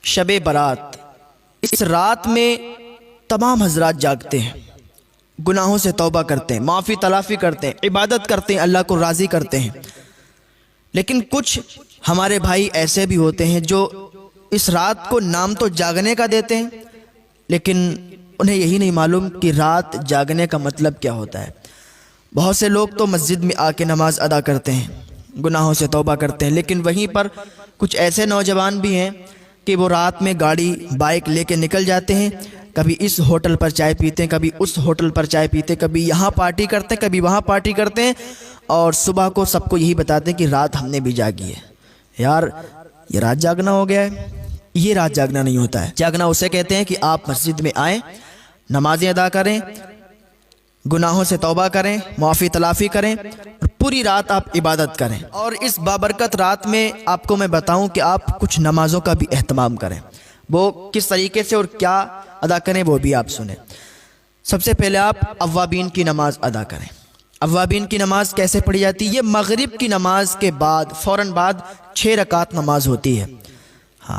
شب برات، اس رات میں تمام حضرات جاگتے ہیں، گناہوں سے توبہ کرتے ہیں، معافی تلافی کرتے ہیں، عبادت کرتے ہیں، اللہ کو راضی کرتے ہیں۔ لیکن کچھ ہمارے بھائی ایسے بھی ہوتے ہیں جو اس رات کو نام تو جاگنے کا دیتے ہیں، لیکن انہیں یہی نہیں معلوم کہ رات جاگنے کا مطلب کیا ہوتا ہے۔ بہت سے لوگ تو مسجد میں آ کے نماز ادا کرتے ہیں، گناہوں سے توبہ کرتے ہیں، لیکن وہیں پر کچھ ایسے نوجوان بھی ہیں کہ وہ رات میں گاڑی بائک لے کے نکل جاتے ہیں، کبھی اس ہوٹل پر چائے پیتے ہیں، کبھی اس ہوٹل پر چائے پیتے ہیں، کبھی یہاں پارٹی کرتے ہیں، کبھی وہاں پارٹی کرتے ہیں، اور صبح کو سب کو یہی بتاتے ہیں کہ رات ہم نے بھی جاگی ہے۔ یار یہ رات جاگنا ہو گیا ہے؟ یہ رات جاگنا نہیں ہوتا ہے۔ جاگنا اسے کہتے ہیں کہ آپ مسجد میں آئیں، نمازیں ادا کریں، گناہوں سے توبہ کریں، معافی تلافی کریں، اور پوری رات آپ عبادت کریں۔ اور اس بابرکت رات میں آپ کو میں بتاؤں کہ آپ کچھ نمازوں کا بھی اہتمام کریں۔ وہ کس طریقے سے اور کیا ادا کریں وہ بھی آپ سنیں۔ سب سے پہلے آپ اوابین کی نماز ادا کریں۔ اوابین کی نماز کیسے پڑھی جاتی ہے؟ یہ مغرب کی نماز کے بعد فوراً بعد 6 رکعت نماز ہوتی ہے۔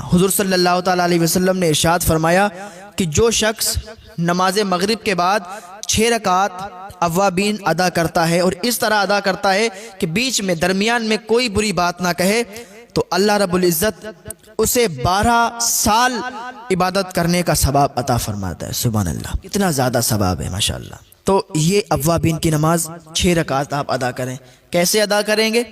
حضور صلی اللہ تعالیٰ علیہ وسلم نے ارشاد فرمایا کہ جو شخص نماز مغرب کے بعد 6 رکعت اوابین ادا کرتا ہے اور اس طرح ادا کرتا ہے کہ بیچ میں درمیان میں کوئی بری بات نہ کہے، تو اللہ رب العزت اسے 12 سال عبادت کرنے کا ثواب عطا فرماتا ہے۔ سبحان اللہ، اتنا زیادہ ثواب ہے ماشاءاللہ۔ تو یہ اوابین کی نماز 6 رکعت آپ ادا کریں۔ کیسے ادا کریں گے؟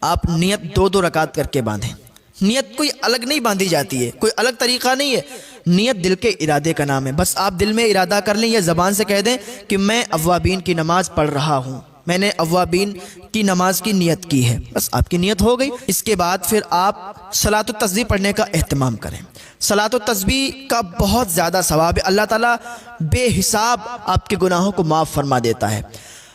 آپ نیت 2 رکعت کر کے باندھیں۔ نیت کوئی الگ نہیں باندھی جاتی ہے، کوئی الگ طریقہ نہیں ہے، نیت دل کے ارادے کا نام ہے۔ بس آپ دل میں ارادہ کر لیں یا زبان سے کہہ دیں کہ میں اوابین کی نماز پڑھ رہا ہوں، میں نے اوابین کی نماز کی نیت کی ہے، بس آپ کی نیت ہو گئی۔ اس کے بعد پھر آپ صلاۃ التسبیح پڑھنے کا اہتمام کریں۔ صلاۃ التسبیح کا بہت زیادہ ثواب ہے، اللہ تعالیٰ بے حساب آپ کے گناہوں کو معاف فرما دیتا ہے۔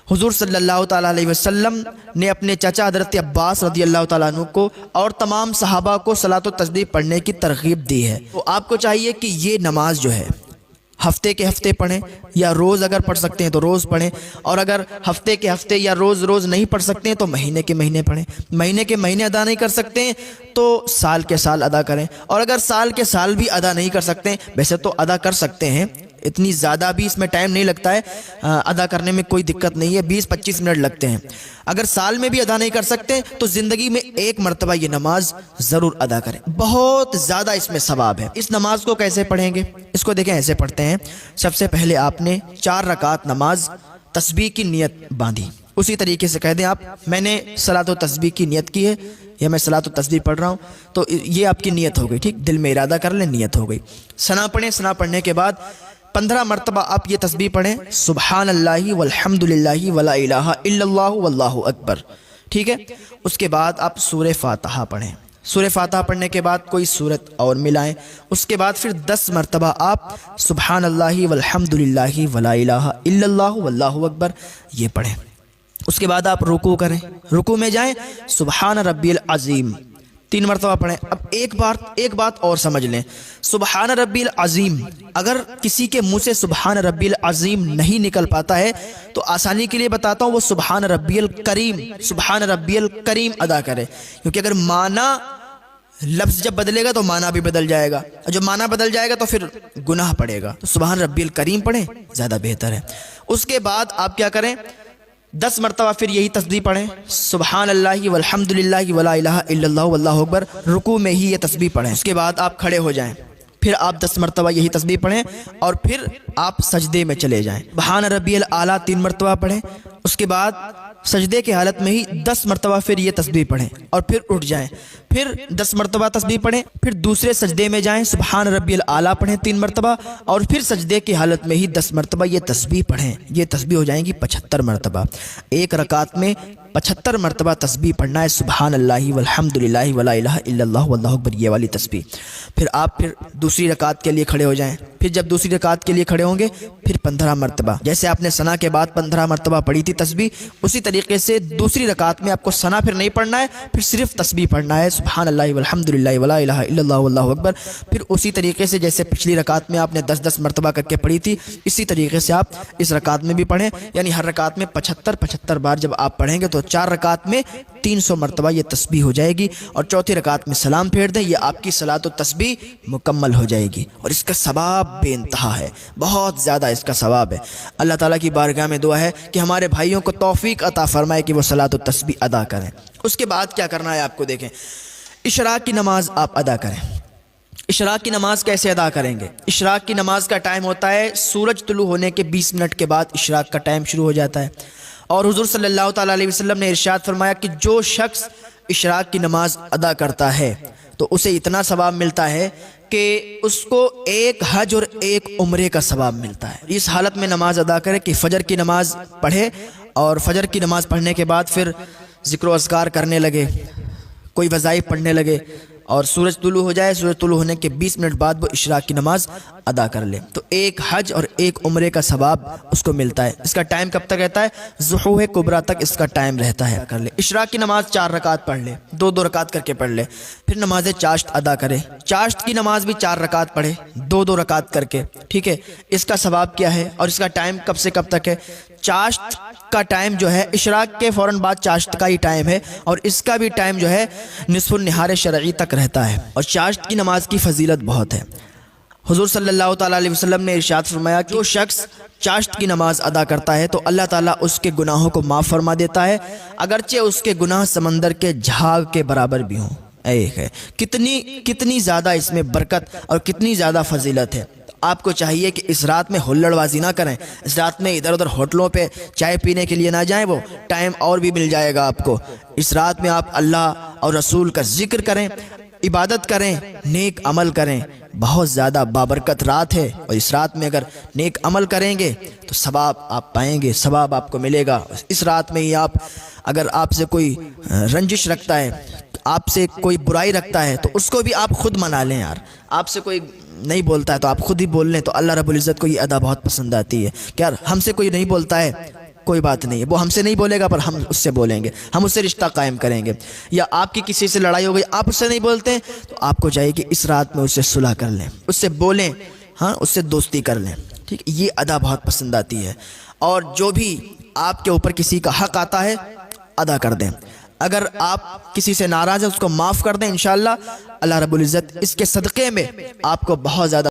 حضور صلی اللہ تعالیٰ علیہ وسلم نے اپنے چچا حضرت عباس رضی اللہ تعالیٰ عنہ کو اور تمام صحابہ کو صلاۃ التسبیح پڑھنے کی ترغیب دی ہے۔ تو آپ کو چاہیے کہ یہ نماز جو ہے ہفتے کے ہفتے پڑھیں، یا روز اگر پڑھ سکتے ہیں تو روز پڑھیں، اور اگر ہفتے کے ہفتے یا روز روز نہیں پڑھ سکتے ہیں تو مہینے کے مہینے پڑھیں۔ مہینے کے مہینے ادا نہیں کر سکتے ہیں تو سال کے سال ادا کریں، اور اگر سال کے سال بھی ادا نہیں کر سکتے ہیں، ویسے تو ادا کر سکتے ہیں، اتنی زیادہ بھی اس میں ٹائم نہیں لگتا ہے، ادا کرنے میں کوئی دقت نہیں ہے، 20-25 منٹ لگتے ہیں۔ اگر سال میں بھی ادا نہیں کر سکتے تو زندگی میں 1 مرتبہ یہ نماز ضرور ادا کریں، بہت زیادہ اس میں ثواب ہے۔ اس نماز کو کیسے پڑھیں گے؟ اس کو دیکھیں، ایسے پڑھتے ہیں۔ سب سے پہلے آپ نے 4 رکعت نماز تسبیح کی نیت باندھی، اسی طریقے سے کہہ دیں آپ میں نے صلاۃ و تسبیح کی نیت کی ہے، یا میں صلاۃ و تسبیح پڑھ رہا ہوں، تو یہ آپ کی نیت ہو گئی، ٹھیک، دل میں ارادہ کر لیں، نیت ہو گئی۔ ثنا پڑھیں، ثنا پڑھنے کے بعد 15 مرتبہ آپ یہ تسبیح پڑھیں، سبحان اللہ والحمد للہ ولا الہ الا اللہ واللہ اکبر، ٹھیک ہے۔ اس کے بعد آپ سورہ فاتحہ پڑھیں۔ سورہ فاتحہ پڑھنے کے بعد کوئی سورت اور ملائیں۔ اس کے بعد پھر 10 مرتبہ آپ سبحان اللہ والحمد للہ ولا الہ الا اللہ واللہ اکبر یہ پڑھیں۔ اس کے بعد آپ رکوع کریں، رکوع میں جائیں، سبحان ربی العظیم 3 مرتبہ پڑھیں۔ اب ایک بات اور سمجھ لیں، سبحان ربی العظیم اگر کسی کے منہ سے سبحان ربی العظیم نہیں نکل پاتا ہے تو آسانی کے لیے بتاتا ہوں، وہ سبحان ربی الکریم، سبحان ربی الکریم ادا کرے، کیونکہ اگر معنی لفظ جب بدلے گا تو معنی بھی بدل جائے گا، اور جب معنی بدل جائے گا تو پھر گناہ پڑے گا، تو سبحان ربی الکریم پڑھیں، زیادہ بہتر ہے۔ اس کے بعد آپ کیا کریں، 10 مرتبہ پھر یہی تسبیح پڑھیں، سبحان اللہ والحمد للہ ولا الہ الا اللہ واللہ اکبر، رکوع میں ہی یہ تسبیح پڑھیں۔ اس کے بعد آپ کھڑے ہو جائیں، پھر آپ 10 مرتبہ یہی تسبیح پڑھیں، اور پھر آپ سجدے میں چلے جائیں، سبحان ربی الاعلیٰ 3 مرتبہ پڑھیں۔ اس کے بعد سجدے کی حالت میں ہی 10 مرتبہ پھر یہ تسبیح پڑھیں، اور پھر اٹھ جائیں، پھر 10 مرتبہ تسبیح پڑھیں، پھر دوسرے سجدے میں جائیں، سبحان ربی الاعلیٰ پڑھیں 3 مرتبہ، اور پھر سجدے کی حالت میں ہی 10 مرتبہ یہ تسبیح پڑھیں۔ یہ تسبیح ہو جائیں گی 75 مرتبہ۔ ایک رکعت میں 75 مرتبہ تسبیح پڑھنا ہے، سبحان اللہ والحمد للہ ولا الہ الا اللہ واللہ اکبر یہ والی تسبیح۔ پھر آپ دوسری رکعت کے لیے کھڑے ہو جائیں، پھر جب دوسری رکعت کے لیے کھڑے ہوں گے پھر 15 مرتبہ، جیسے آپ نے ثنا کے بعد 15 مرتبہ پڑھی تھی تسبیح، اسی طریقے سے دوسری رکعت میں آپ کو ثنا پھر نہیں پڑھنا ہے، پھر صرف تسبیح پڑھنا ہے، سبحان اللہ والحمد للہ ولا الہ الا اللہ واللہ اکبر۔ پھر اسی طریقے سے جیسے پچھلی رکعت میں آپ نے 10-10 مرتبہ کر کے پڑھی تھی، اسی طریقے سے آپ اس رکعت میں بھی پڑھیں، یعنی ہر رکعت میں 75 بار جب آپ پڑھیں گے تو تو 4 رکعت میں 300 مرتبہ یہ تسبیح ہو جائے گی، اور چوتھی رکعت میں سلام پھیر دیں، یہ آپ کی صلاۃ و تسبیح مکمل ہو جائے گی، اور اس کا ثواب بے انتہا ہے، بہت زیادہ اس کا ثواب ہے۔ اللہ تعالیٰ کی بارگاہ میں دعا ہے کہ ہمارے بھائیوں کو توفیق عطا فرمائے کہ وہ صلاۃ و تسبیح ادا کریں۔ اس کے بعد کیا کرنا ہے آپ کو دیکھیں، اشراق کی نماز آپ ادا کریں۔ اشراق کی نماز کیسے ادا کریں گے؟ اشراق کی نماز کا ٹائم ہوتا ہے سورج طلوع ہونے کے 20 منٹ کے بعد اشراق کا ٹائم شروع ہو جاتا ہے، اور حضور صلی اللہ تعالیٰ علیہ وسلم نے ارشاد فرمایا کہ جو شخص اشراق کی نماز ادا کرتا ہے تو اسے اتنا ثواب ملتا ہے کہ اس کو 1 حج اور 1 عمرے کا ثواب ملتا ہے۔ اس حالت میں نماز ادا کرے کہ فجر کی نماز پڑھے، اور فجر کی نماز پڑھنے کے بعد پھر ذکر و اذکار کرنے لگے، کوئی وظائف پڑھنے لگے، اور سورج طلوع ہو جائے، سورج طلوع ہونے کے 20 منٹ بعد وہ اشراق کی نماز ادا کر لے، تو 1 حج اور 1 عمرے کا ثواب اس کو ملتا ہے۔ اس کا ٹائم کب تک رہتا ہے؟ ظہور کبریٰ تک اس کا ٹائم رہتا ہے۔ کر لے اشراق کی نماز 4 رکعت پڑھ لے، 2 رکعت کر کے پڑھ لے، پھر نماز چاشت ادا کرے، چاشت کی نماز بھی 4 رکعت پڑھے، 2 رکعت کر کے، ٹھیک ہے۔ اس کا ثواب کیا ہے اور اس کا ٹائم کب سے کب تک ہے؟ چاشت کا ٹائم جو ہے اشراق کے فوراً بعد چاشت کا ہی ٹائم ہے، اور اس کا بھی ٹائم جو ہے نصف النہار شرعی تک رہتا ہے، اور چاشت کی نماز کی فضیلت بہت ہے۔ حضور صلی اللہ تعالیٰ علیہ وسلم نے ارشاد فرمایا کہ جو شخص چاشت کی نماز ادا کرتا ہے تو اللہ تعالیٰ اس کے گناہوں کو معاف فرما دیتا ہے، اگرچہ اس کے گناہ سمندر کے جھاگ کے برابر بھی ہوں۔ ایک ہے کتنی زیادہ اس میں برکت اور کتنی زیادہ فضیلت ہے۔ آپ کو چاہیے کہ اس رات میں ہلڑ بازی نہ کریں، اس رات میں ادھر ادھر ہوٹلوں پہ چائے پینے کے لیے نہ جائیں، وہ ٹائم اور بھی مل جائے گا آپ کو۔ اس رات میں آپ اللہ اور رسول کا ذکر کریں، عبادت کریں، نیک عمل کریں، بہت زیادہ بابرکت رات ہے، اور اس رات میں اگر نیک عمل کریں گے تو ثواب آپ پائیں گے، ثواب آپ کو ملے گا۔ اس رات میں ہی اگر آپ سے کوئی رنجش رکھتا ہے، آپ سے کوئی برائی رکھتا ہے، تو اس کو بھی آپ خود منا لیں یار۔ آپ سے کوئی نہیں بولتا ہے تو آپ خود ہی بول لیں، تو اللہ رب العزت کو یہ ادا بہت پسند آتی ہے کہ یار ہم سے کوئی نہیں بولتا ہے، کوئی بات نہیں ہے، وہ ہم سے نہیں بولے گا پر ہم اس سے بولیں گے، ہم اس سے رشتہ قائم کریں گے۔ یا آپ کی کسی سے لڑائی ہو گئی، آپ اس سے نہیں بولتے تو آپ کو چاہیے کہ اس رات میں اس سے صلح کر لیں، اس سے بولیں، ہاں اس سے دوستی کر لیں، ٹھیک۔ یہ ادا بہت پسند آتی ہے، اور جو بھی آپ کے اوپر کسی کا حق آتا ہے ادا کر دیں۔ اگر آپ کسی سے ناراض ہیں اس کو معاف کر دیں، انشاءاللہ اللہ رب العزت اس کے صدقے میں آپ کو بہت زیادہ